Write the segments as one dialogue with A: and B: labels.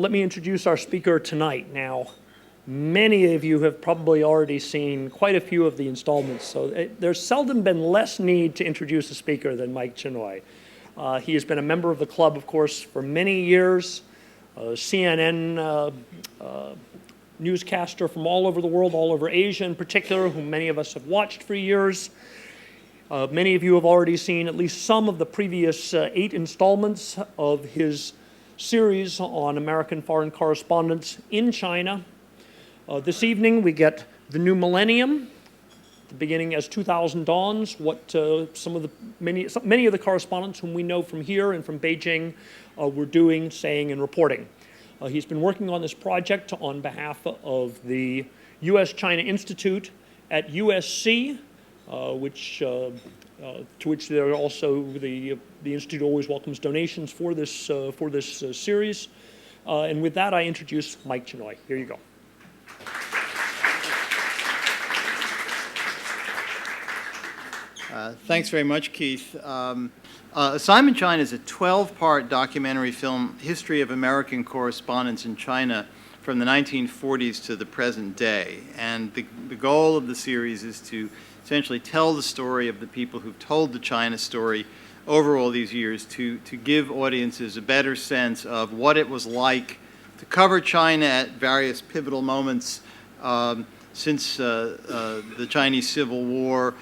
A: let me introduce our speaker tonight. Now, many of you have probably already seen quite a few of the installments, so there's seldom been less need to introduce a speaker than Mike Chinoy. He has been a member of the club, of course, for many years, CNN newscaster from all over the world, all over Asia in particular, whom many of us have watched for years. Many of you have already seen at least some of the previous 8 installments of his series on American foreign correspondents in China. This evening we get the new Millennium, the beginning as 2000 dawns, what many of the correspondents whom we know from here and from Beijing were doing, saying, and reporting. He's been working on this project on behalf of the U.S.-China Institute at USC, to which there are also the Institute always welcomes donations for this series. And with that, I introduce Mike Chinoy. Here you go.
B: Thanks very much, Keith. Assignment China is a 12-part documentary film, history of American correspondence in China from the 1940s to the present day. And the goal of the series is to essentially tell the story of the people who've told the China story over all these years, to give audiences a better sense of what it was like to cover China at various pivotal moments since the Chinese Civil War,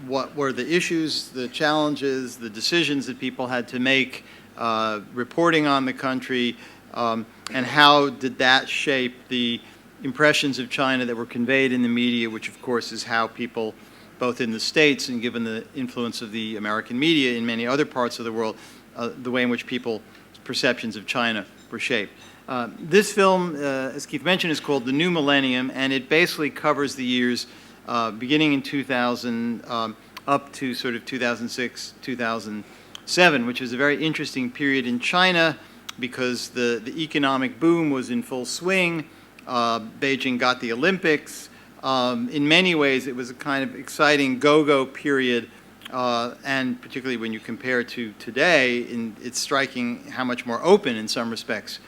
B: what were the issues, the challenges, the decisions that people had to make, reporting on the country, and how did that shape the impressions of China that were conveyed in the media, which of course is how people, both in the States and given the influence of the American media in many other parts of the world, the way in which people's perceptions of China were shaped. This film, as Keith mentioned, is called The New Millennium, and it basically covers the years beginning in 2000 up to sort of 2006, 2007, which is a very interesting period in China because the economic boom was in full swing. Beijing got the Olympics. In many ways, it was a kind of exciting go-go period, and particularly when you compare it to today, it's striking how much more open in some respects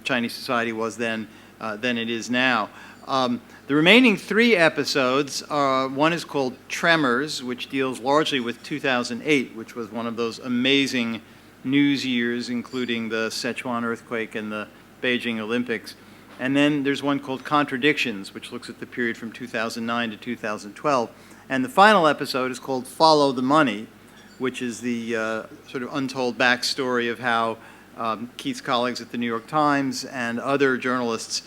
B: Chinese society was then than it is now. The remaining 3 episodes, one is called Tremors, which deals largely with 2008, which was one of those amazing news years, including the Sichuan earthquake and the Beijing Olympics. And then there's one called Contradictions, which looks at the period from 2009 to 2012. And the final episode is called Follow the Money, which is the sort of untold backstory of how Keith's colleagues at the New York Times and other journalists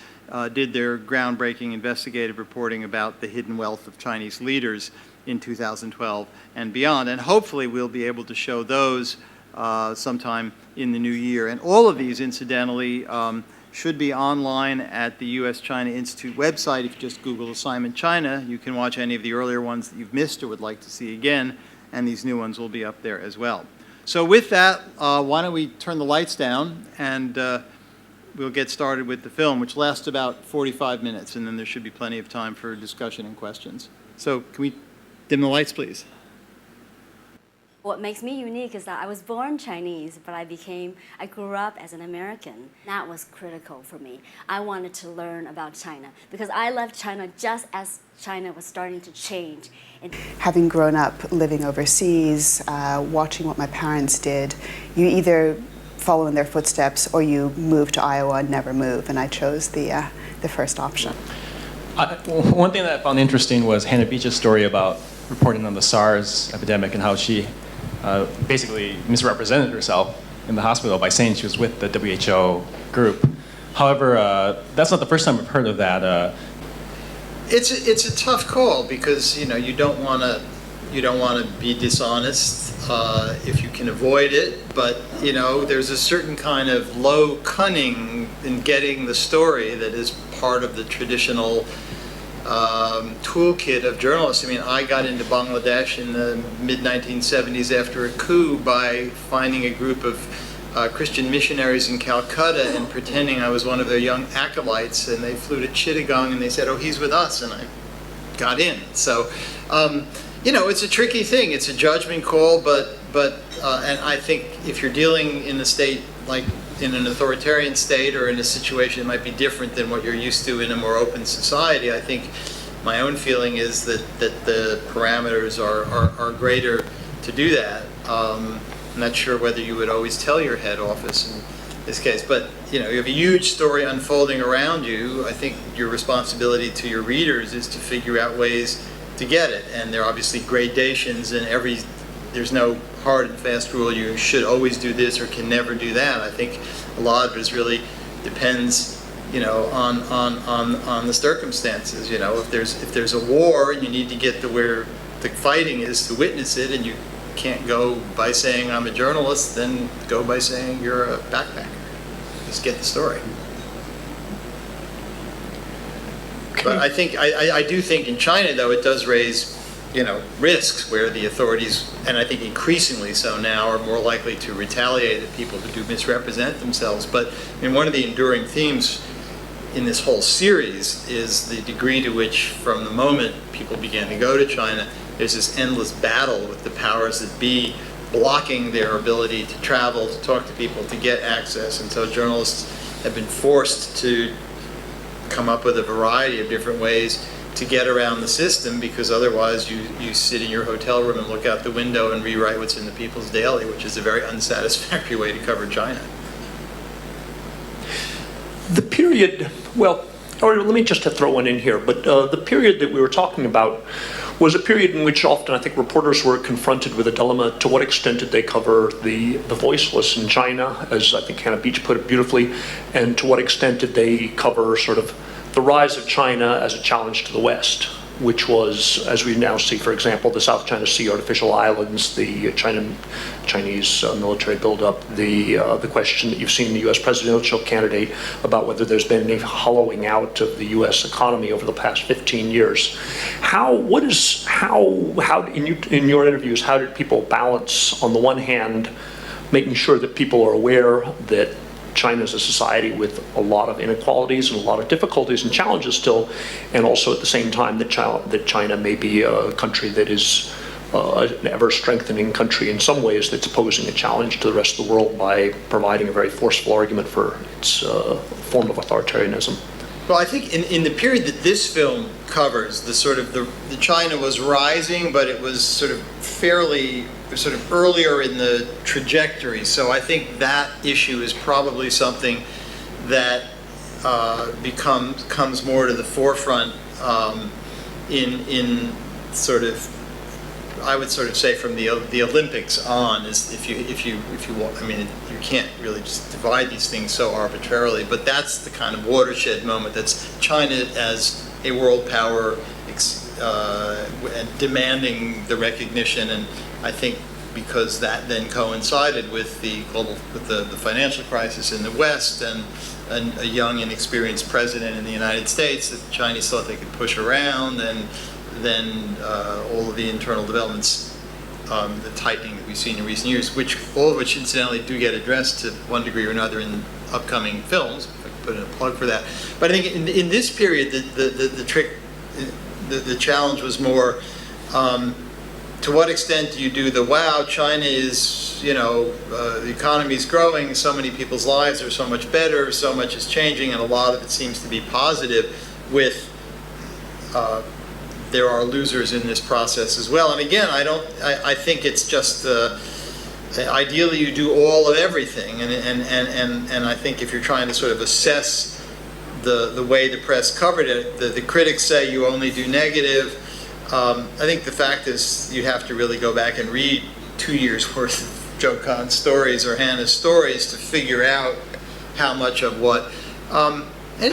B: did their groundbreaking investigative reporting about the hidden wealth of Chinese leaders in 2012 and beyond. And hopefully we'll be able to show those sometime in the new year. And all of these, incidentally, should be online at the U.S.-China Institute website. If you just Google Assignment China, you can watch any of the earlier ones that you've missed or would like to see again, and these new ones will be up there as well. So with that, why don't we turn the lights down, and we'll get started with the film, which lasts about 45 minutes, and then there should be plenty of time for discussion and questions. So can we dim the lights, please?
C: What makes me unique is that I was born Chinese, but I grew up as an American. That was critical for me. I wanted to learn about China because I left China just as China was starting to change.
D: Having grown up living overseas, watching what my parents did, you either follow in their footsteps or you move to Iowa and never move, and I chose the first option.
E: One thing that I found interesting was Hannah Beach's story about reporting on the SARS epidemic and how she basically misrepresented herself in the hospital by saying she was with the WHO group. However, that's not the first time I've heard of that.
B: It's a tough call because you don't want to be dishonest if you can avoid it. But there's a certain kind of low cunning in getting the story that is part of the traditional toolkit of journalists. I mean, I got into Bangladesh in the mid-1970s after a coup by finding a group of Christian missionaries in Calcutta and pretending I was one of their young acolytes, and they flew to Chittagong and they said, "Oh, he's with us," and I got in. So, it's a tricky thing. It's a judgment call, but and I think if you're dealing in a state like in an authoritarian state or in a situation that might be different than what you're used to in a more open society, I think my own feeling is that the parameters are greater to do that. I'm not sure whether you would always tell your head office in this case, but you have a huge story unfolding around you. I think your responsibility to your readers is to figure out ways to get it, and there are obviously gradations, and there's no hard and fast rule. You should always do this or can never do that. I think a lot of it really depends, on the circumstances. If there's a war and you need to get to where the fighting is to witness it, and you can't go by saying I'm a journalist, then go by saying you're a backpacker. Just get the story. But I think I do think in China, though, it does raise risks where the authorities, and I think increasingly so now, are more likely to retaliate at people who do misrepresent themselves. But one of the enduring themes in this whole series is the degree to which, from the moment people began to go to China, there's this endless battle with the powers that be, blocking their ability to travel, to talk to people, to get access. And so journalists have been forced to come up with a variety of different ways to get around the system, because otherwise you sit in your hotel room and look out the window and rewrite what's in the People's Daily, which is a very unsatisfactory way to cover China.
A: The period, well, or let me just throw one in here, but the period that we were talking about was a period in which often I think reporters were confronted with a dilemma. To what extent did they cover the voiceless in China, as I think Hannah Beach put it beautifully, and to what extent did they cover sort of the rise of China as a challenge to the West, which was, as we now see, for example, the South China Sea artificial islands, the Chinese military buildup, the question that you've seen in the U.S. presidential candidate about whether there's been any hollowing out of the U.S. economy over the past 15 years. How in your interviews, how did people balance, on the one hand, making sure that people are aware that China is a society with a lot of inequalities and a lot of difficulties and challenges still, and also at the same time that China may be a country that is an ever-strengthening country in some ways, that's posing a challenge to the rest of the world by providing a very forceful argument for its form of authoritarianism?
B: Well, I think in the period that this film covers, the China was rising, but it was sort of fairly earlier in the trajectory. So I think that issue is probably something that comes more to the forefront in sort of, I would sort of say, from the Olympics on. Is if you want, I mean, you can't really just divide these things so arbitrarily, but that's the kind of watershed moment. That's China as a world power demanding the recognition, and I think because that then coincided with the financial crisis in the West and a young, inexperienced president in the United States that the Chinese thought they could push around, and then all of the internal developments, the tightening that we've seen in recent years, all of which incidentally do get addressed to one degree or another in upcoming films. If I could put in a plug for that. But I think in this period, the challenge was more, to what extent do you do wow, China is, the economy is growing, so many people's lives are so much better, so much is changing, and a lot of it seems to be positive, with there are losers in this process as well. And again, I think it's just, ideally you do all of everything, and I think if you're trying to sort of assess the way the press covered it, the critics say you only do negative. I think the fact is you have to really go back and read 2 years worth of Joe Kahn's stories or Hannah's stories to figure out how much of what. And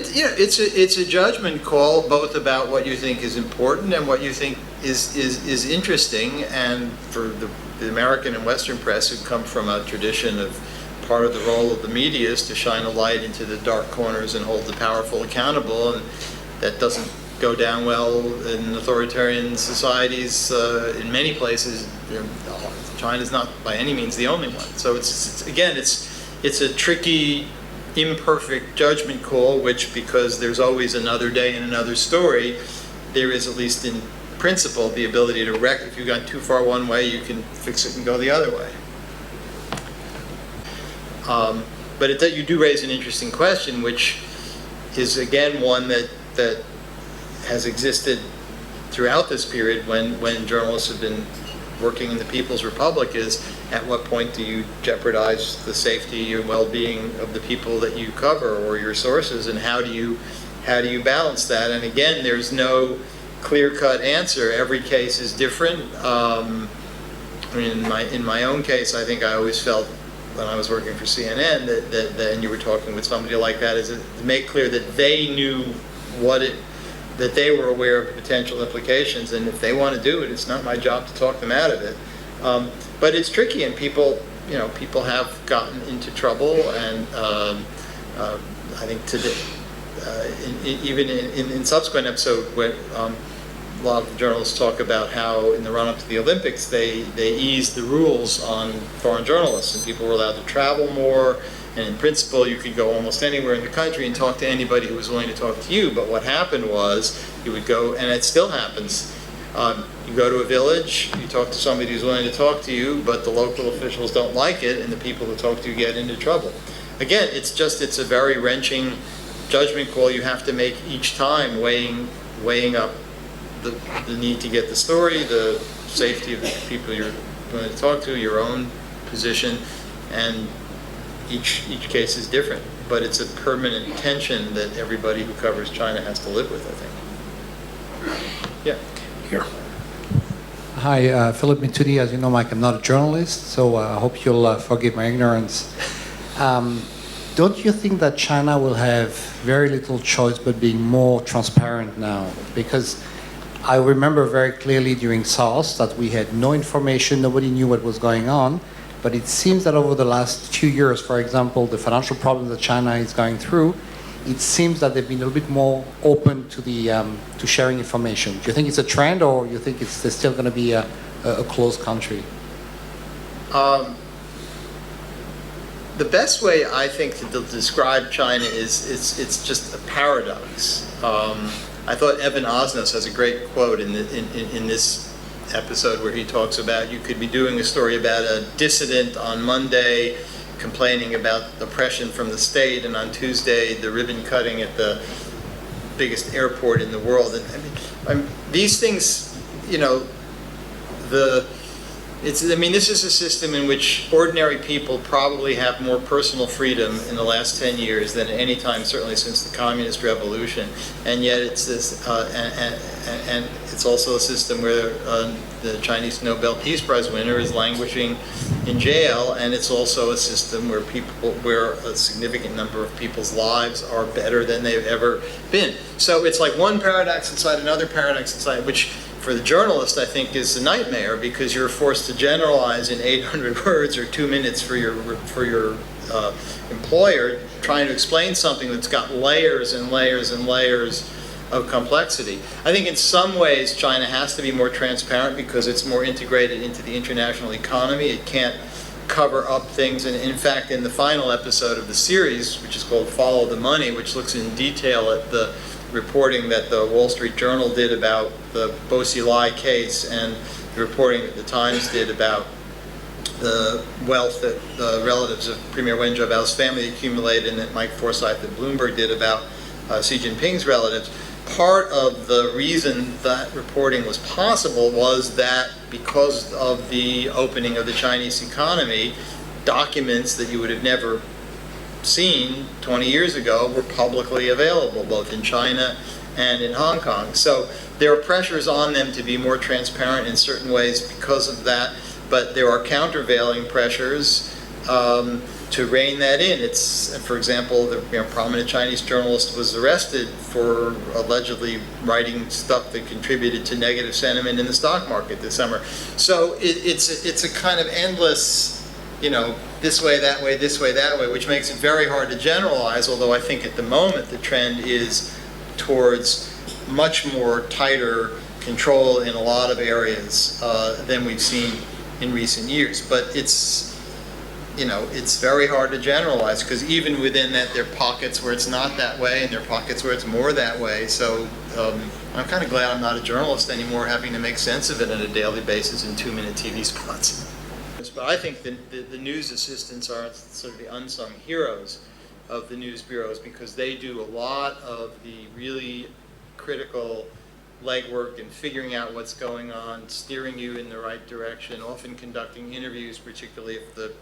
B: it's a judgment call, both about what you think is important and what you think is interesting. And for the American and Western press, who come from a tradition of part of the role of the media is to shine a light into the dark corners and hold the powerful accountable, and that doesn't go down well in authoritarian societies in many places. China's not by any means the only one. So it's a tricky, imperfect judgment call, which, because there's always another day and another story, there is, at least in principle, the ability to if you've gone too far one way, you can fix it and go the other way. But you do raise an interesting question, which is again one that has existed throughout this period when journalists have been working in the People's Republic, is at what point do you jeopardize the safety and well-being of the people that you cover or your sources, and how do you balance that? And again, there's no clear-cut answer. Every case is different. I mean, in my own case, I think I always felt when I was working for CNN that and you were talking with somebody like that, is to make clear that they knew that they were aware of the potential implications, and if they want to do it, it's not my job to talk them out of it. But it's tricky, and people have gotten into trouble, and I think today, even in subsequent episodes, when a lot of journalists talk about how in the run-up to the Olympics, they eased the rules on foreign journalists, and people were allowed to travel more, and in principle, you could go almost anywhere in the country and talk to anybody who was willing to talk to you. But what happened was, you would go, and it still happens, you go to a village, you talk to somebody who's willing to talk to you, but the local officials don't like it, and the people who talk to you get into trouble. Again, it's a very wrenching judgment call you have to make each time, weighing up the need to get the story, the safety of the people you're going to talk to, your own position, and each case is different. But it's a permanent tension that everybody who covers China has to live with, I think. Yeah.
A: Here.
F: Hi, Philip Mituti. As you know, Mike, I'm not a journalist, so I hope you'll forgive my ignorance. Don't you think that China will have very little choice but being more transparent now? Because I remember very clearly during SARS that we had no information, nobody knew what was going on, but it seems that over the last few years, for example, the financial problems that China is going through, it seems that they've been a little bit more open to to sharing information. Do you think it's a trend, or you think they're still going to be a closed country?
B: The best way, I think, to describe China is it's just a paradox. I thought Evan Osnos has a great quote in this episode where he talks about, you could be doing a story about a dissident on Monday complaining about oppression from the state, and on Tuesday the ribbon cutting at the biggest airport in the world. And I mean, these things, this is a system in which ordinary people probably have more personal freedom in the last 10 years than at any time, certainly since the Communist Revolution. And yet it's this, and it's also a system where the Chinese Nobel Peace Prize winner is languishing in jail, and it's also a system where a significant number of people's lives are better than they've ever been. So it's like one paradox inside another paradox inside, which for the journalist, I think, is a nightmare, because you're forced to generalize in 800 words or 2 minutes for your employer, trying to explain something that's got layers and layers and layers of complexity. I think in some ways China has to be more transparent because it's more integrated into the international economy. It can't cover up things, and in fact, in the final episode of the series, which is called Follow the Money, which looks in detail at the reporting that the Wall Street Journal did about the Bo Xilai case, and the reporting that the Times did about the wealth that the relatives of Premier Wen Jiabao's family accumulated, and that Mike Forsyth at Bloomberg did about Xi Jinping's relatives. Part of the reason that reporting was possible was that because of the opening of the Chinese economy, documents that you would have never seen 20 years ago were publicly available, both in China and in Hong Kong. So there are pressures on them to be more transparent in certain ways because of that, but there are countervailing pressures to rein that in. It's, for example, the prominent Chinese journalist was arrested for allegedly writing stuff that contributed to negative sentiment in the stock market this summer. So it's a kind of endless, this way, that way, this way, that way, which makes it very hard to generalize, although I think at the moment the trend is towards much more tighter control in a lot of areas than we've seen in recent years. But it's very hard to generalize, because even within that there are pockets where it's not that way and there are pockets where it's more that way. So I'm kind of glad I'm not a journalist anymore, having to make sense of it on a daily basis in 2-minute TV spots. this, but I think the news assistants are sort of the unsung heroes of the news bureaus because they do a lot of the really critical legwork and figuring out what's going on, steering you in the right direction, often conducting interviews, particularly if the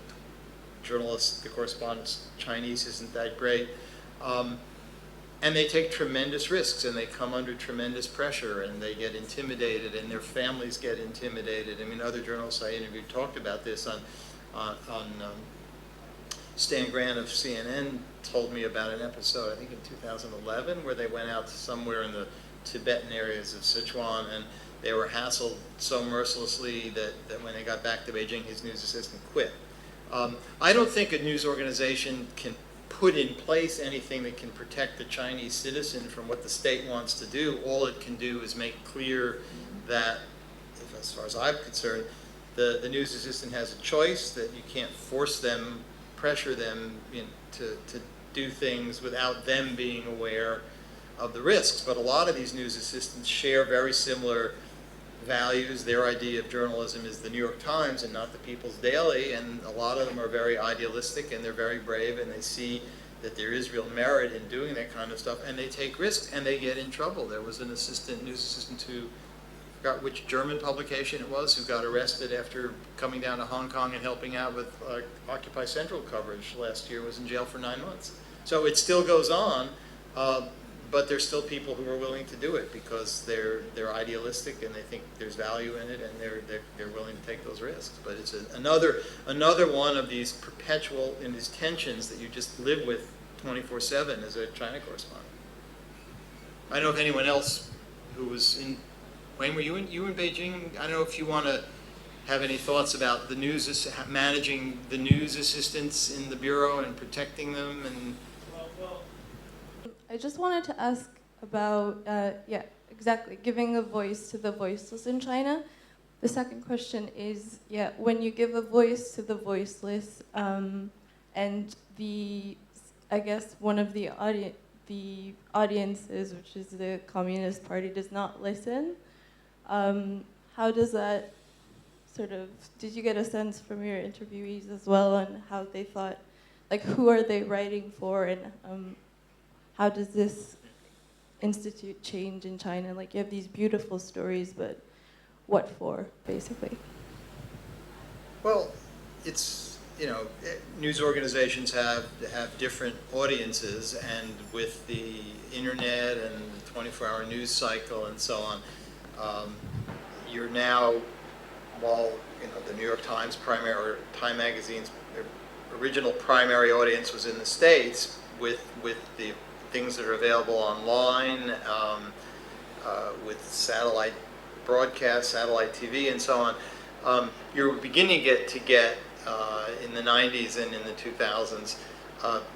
B: journalist, the correspondent's Chinese isn't that great. And they take tremendous risks, and they come under tremendous pressure, and they get intimidated, and their families get intimidated. I mean, other journalists I interviewed talked about this on Stan Grant of CNN told me about an episode, I think in 2011, where they went out to somewhere in the Tibetan areas of Sichuan, and they were hassled so mercilessly that when they got back to Beijing, his news assistant quit. I don't think a news organization can put in place anything that can protect the Chinese citizen from what the state wants to do. All it can do is make clear that, as far as I'm concerned, the news assistant has a choice, that you can't force them, pressure them to do things without them being aware of the risks. But a lot of these news assistants share very similar values. Their idea of journalism is the New York Times and not the People's Daily, and a lot of them are very idealistic and they're very brave, and they see that there is real merit in doing that kind of stuff, and they take risks and they get in trouble. There was an news assistant who, I forgot which German publication it was, who got arrested after coming down to Hong Kong and helping out with Occupy Central coverage last year, was in jail for 9 months. So it still goes on, but there's still people who are willing to do it because they're idealistic and they think there's value in it, and they're willing to take those risks. But it's another one of these perpetual and these tensions that you just live with 24/7 as a China correspondent. I don't know if anyone else who was in, Wayne, were you in Beijing? I don't know if you want to have any thoughts about the managing the news assistants in the bureau and protecting them and.
G: I just wanted to ask about, exactly, giving a voice to the voiceless in China. The second question is, when you give a voice to the voiceless, and I guess one of the audiences, which is the Communist Party, does not listen, how does that did you get a sense from your interviewees as well on how they thought, like who are they writing for, and how does this institute change in China? Like you have these beautiful stories, but what for, basically?
B: Well, it's, news organizations have different audiences, and with the internet and the 24-hour news cycle and so on, you're now, while the New York Times primary, or Time Magazine's original primary audience was in the States, with the things that are available online, with satellite broadcast, satellite TV, and so on. You're beginning to get in the 90s and in the 2000s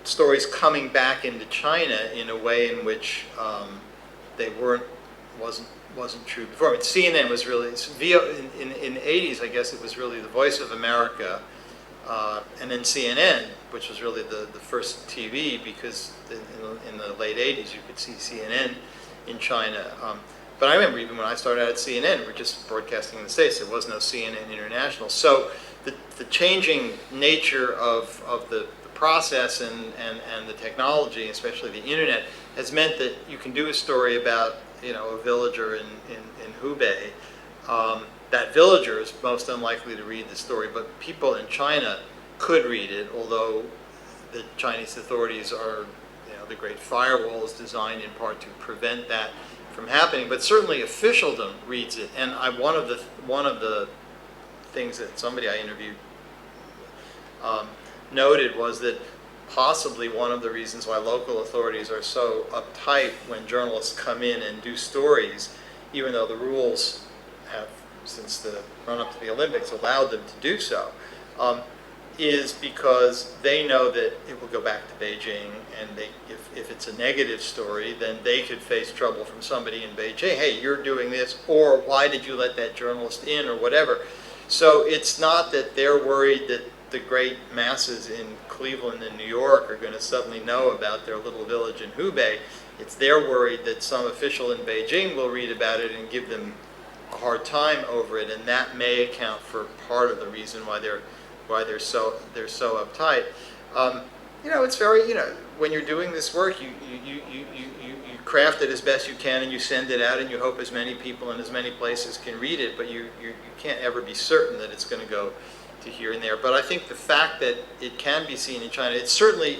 B: stories coming back into China in a way in which they wasn't true before. I mean, CNN was really in the 80s. I guess it was really the Voice of America. And then CNN, which was really the first TV, because in the late 80s you could see CNN in China. But I remember even when I started out at CNN, we were just broadcasting in the States. There was no CNN International. So the changing nature of the process and the technology, especially the internet, has meant that you can do a story about a villager in Hubei. That villager is most unlikely to read the story, but people in China could read it, although the Chinese authorities are, the Great Firewall is designed in part to prevent that from happening. But certainly officialdom reads it, and one of the things that somebody I interviewed noted was that possibly one of the reasons why local authorities are so uptight when journalists come in and do stories, even though the rules have, since the run-up to the Olympics, allowed them to do so, is because they know that it will go back to Beijing, and if it's a negative story, then they could face trouble from somebody in Beijing. Hey, you're doing this, or why did you let that journalist in, or whatever. So it's not that they're worried that the great masses in Cleveland and New York are going to suddenly know about their little village in Hubei. It's they're worried that some official in Beijing will read about it and give them a hard time over it, and that may account for part of the reason why they're they're so uptight. You know, it's very, you know, when you're doing this work, you craft it as best you can and you send it out and you hope as many people in as many places can read it, but you can't ever be certain that it's going to go to here and there. But I think the fact that it can be seen in China, it certainly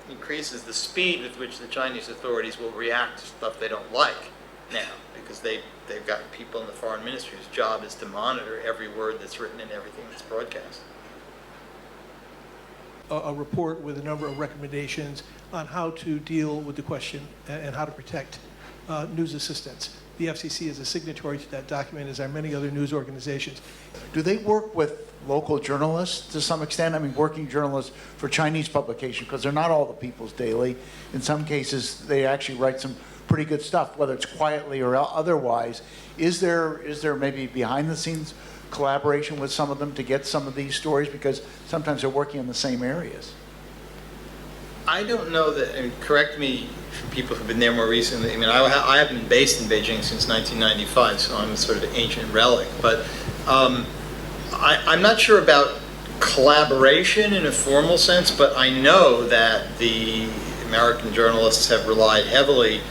B: increases the speed with which the Chinese authorities will react to stuff they don't like now, because they've got people in the foreign ministry whose job is to monitor every word that's written and everything that's broadcast.
H: A report with a number of recommendations on how to deal with the question and how to protect news assistants. The FCC is a signatory to that document, as are many other news organizations.
I: Do they work with local journalists to some extent? I mean, working journalists for Chinese publication, because they're not all the People's Daily. In some cases, they actually write some pretty good stuff, whether it's quietly or otherwise. Is there maybe behind the scenes collaboration with some of them to get some of these stories, because sometimes they're working in the same areas?
B: I don't know that, and correct me for people who've been there more recently. I mean, I have been based in Beijing since 1995, so I'm a sort of ancient relic. But I'm not sure about collaboration in a formal sense, but I know that the American journalists have relied heavily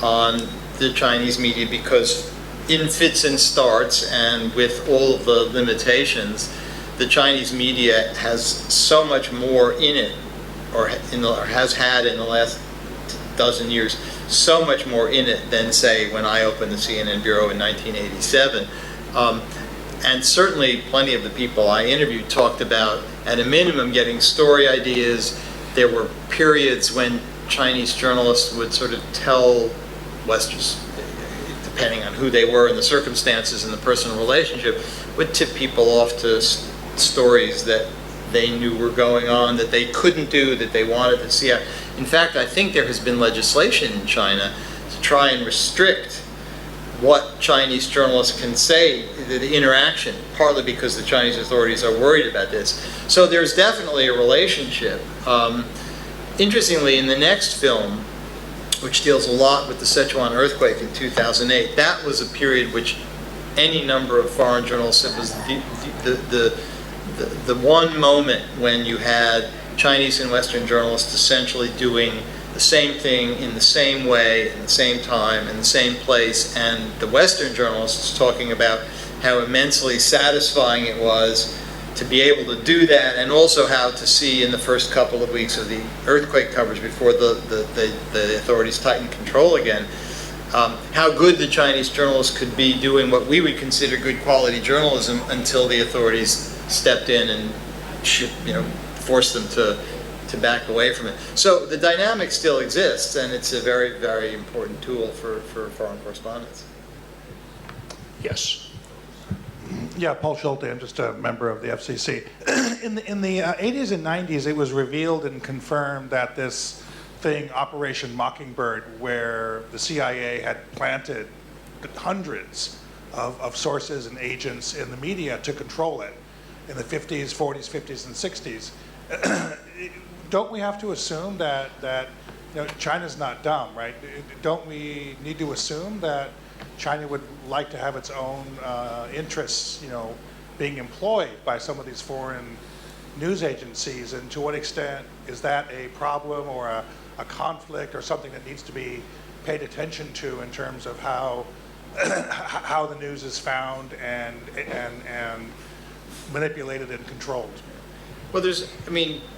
B: on the Chinese media, because in fits and starts and with all of the limitations, the Chinese media has so much more in it, or has had in the last dozen years, so much more in it than, say, when I opened the CNN Bureau in 1987. And certainly plenty of the people I interviewed talked about, at a minimum, getting story ideas. There were periods when Chinese journalists would sort of tell Westerners, depending on who they were and the circumstances and the personal relationship, would tip people off to stories that they knew were going on, that they couldn't do, that they wanted to see. In fact, I think there has been legislation in China to try and restrict what Chinese journalists can say, the interaction, partly because the Chinese authorities are worried about this. So there's definitely a relationship. Interestingly, in the next film, which deals a lot with the Sichuan earthquake in 2008, that was a period which any number of foreign journalists said was the one moment when you had Chinese and Western journalists essentially doing the same thing in the same way, in the same time, in the same place, and the Western journalists talking about how immensely satisfying it was to be able to do that, and also how to see in the first couple of weeks of the earthquake coverage before the authorities tightened control again, how good the Chinese journalists could be doing what we would consider good quality journalism until the authorities stepped in and forced them to back away from it. So the dynamic still exists, and it's a very, very important tool for foreign correspondence.
A: Yes.
J: Yeah, Paul Schulte, I'm just a member of the FCC. In the 80s and 90s, it was revealed and confirmed that this thing, Operation Mockingbird, where the CIA had planted hundreds of sources and agents in the media to control it in the 50s, 40s, 50s, and 60s. Don't we have to assume that China's not dumb, right? Don't we need to assume that China would like to have its own interests, being employed by some of these foreign news agencies? And to what extent is that a problem or a conflict or something that needs to be paid attention to in terms of how the news is found and manipulated and controlled?
B: Well,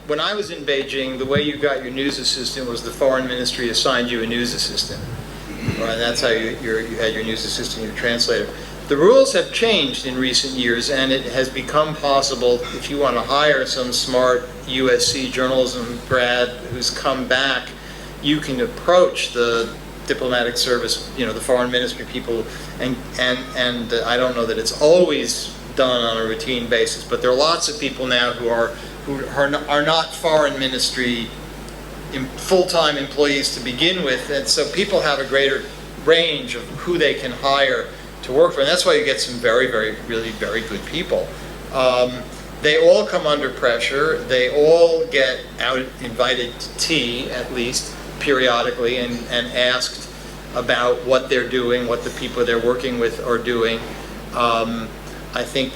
B: when I was in Beijing, the way you got your news assistant was the foreign ministry assigned you a news assistant. Right? And that's how you had your news assistant, your translator. The rules have changed in recent years, and it has become possible, if you want to hire some smart USC journalism grad who's come back, you can approach the diplomatic service, the foreign ministry people, and I don't know that it's always done on a routine basis, but there are lots of people now who are not foreign ministry full-time employees to begin with, and so people have a greater range of who they can hire to work for, and that's why you get some very, very, really very good people. They all come under pressure. They all get invited to tea, at least periodically, and asked about what they're doing, what the people they're working with are doing. I think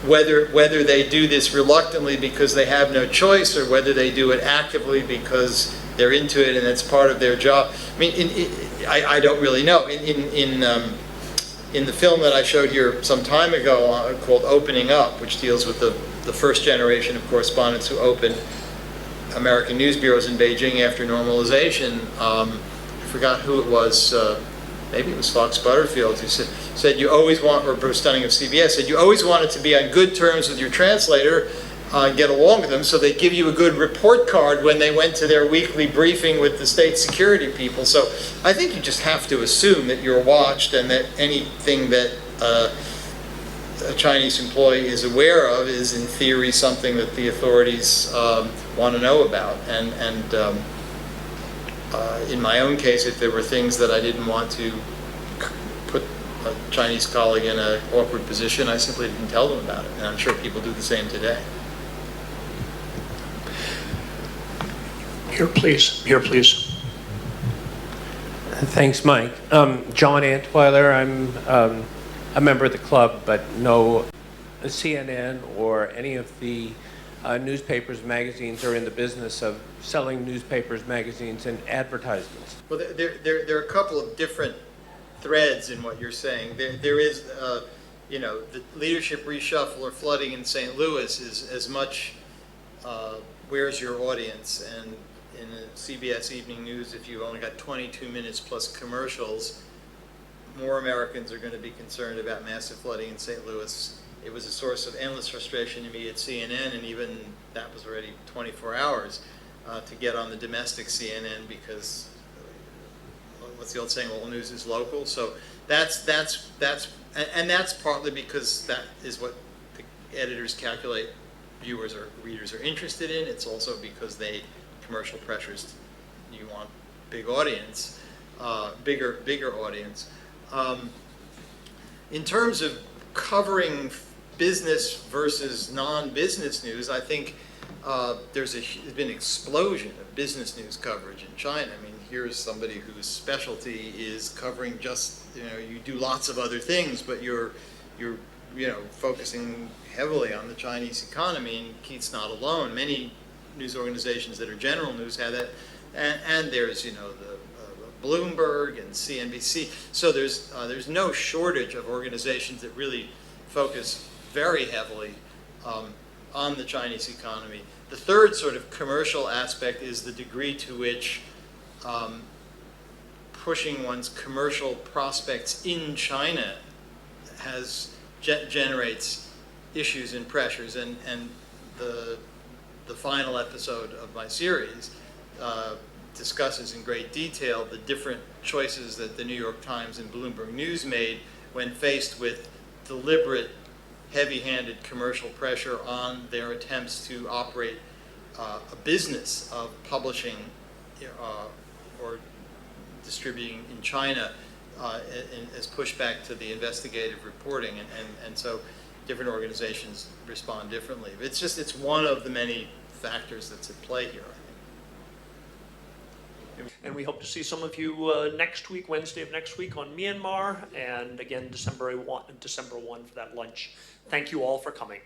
B: whether they do this reluctantly because they have no choice, or whether they do it actively because they're into it and it's part of their job. I mean, I don't really know. In the film that I showed here some time ago called Opening Up, which deals with the first generation of correspondents who opened American news bureaus in Beijing after normalization, I forgot who it was, maybe it was Fox Butterfield, who said you always want, or Bruce Dunning of CBS, said you always wanted to be on good terms with your translator, get along with them, so they give you a good report card when they went to their weekly briefing with the state security people. So I think you just have to assume that you're watched, and that anything that a Chinese employee is aware of is in theory something that the authorities want to know about. And in my own case, if there were things that I didn't want to put a Chinese colleague in an awkward position, I simply didn't tell them about it. And I'm sure people do the same today.
A: Here, please. Here, please.
K: Thanks, Mike. John Antweiler. I'm a member of the club, but no CNN or any of the newspapers, magazines are in the business of selling newspapers, magazines, and advertisements.
B: Well, there are a couple of different threads in what you're saying. There is, you know, the leadership reshuffle or flooding in St. Louis is as much where's your audience, and in the CBS Evening News, if you've only got 22 minutes plus commercials, more Americans are going to be concerned about massive flooding in St. Louis. It was a source of endless frustration to me at CNN, and even that was already 24 hours to get on the domestic CNN, because what's the old saying, all news is local. So that's partly because that is what the editors calculate viewers or readers are interested in. It's also because commercial pressures, you want big audience, bigger audience. In terms of covering business versus non-business news, I think there's been an explosion of business news coverage in China. I mean, here's somebody whose specialty is covering just, you know, you do lots of other things, but you're you know, focusing heavily on the Chinese economy, and Keith's not alone. Many news organizations that are general news have that, and there's, you know, the Bloomberg and CNBC. So there's no shortage of organizations that really focus very heavily on the Chinese economy. The third sort of commercial aspect is the degree to which pushing one's commercial prospects in China generates issues and pressures. And the final episode of my series discusses in great detail the different choices that the New York Times and Bloomberg News made when faced with deliberate, heavy-handed commercial pressure on their attempts to operate a business of publishing or distributing in China as pushback to the investigative reporting. And so different organizations respond differently. It's one of the many factors that's at play here, I think.
A: And we hope to see some of you next week, Wednesday of next week, on Myanmar, and again December 1 for that lunch. Thank you all for coming.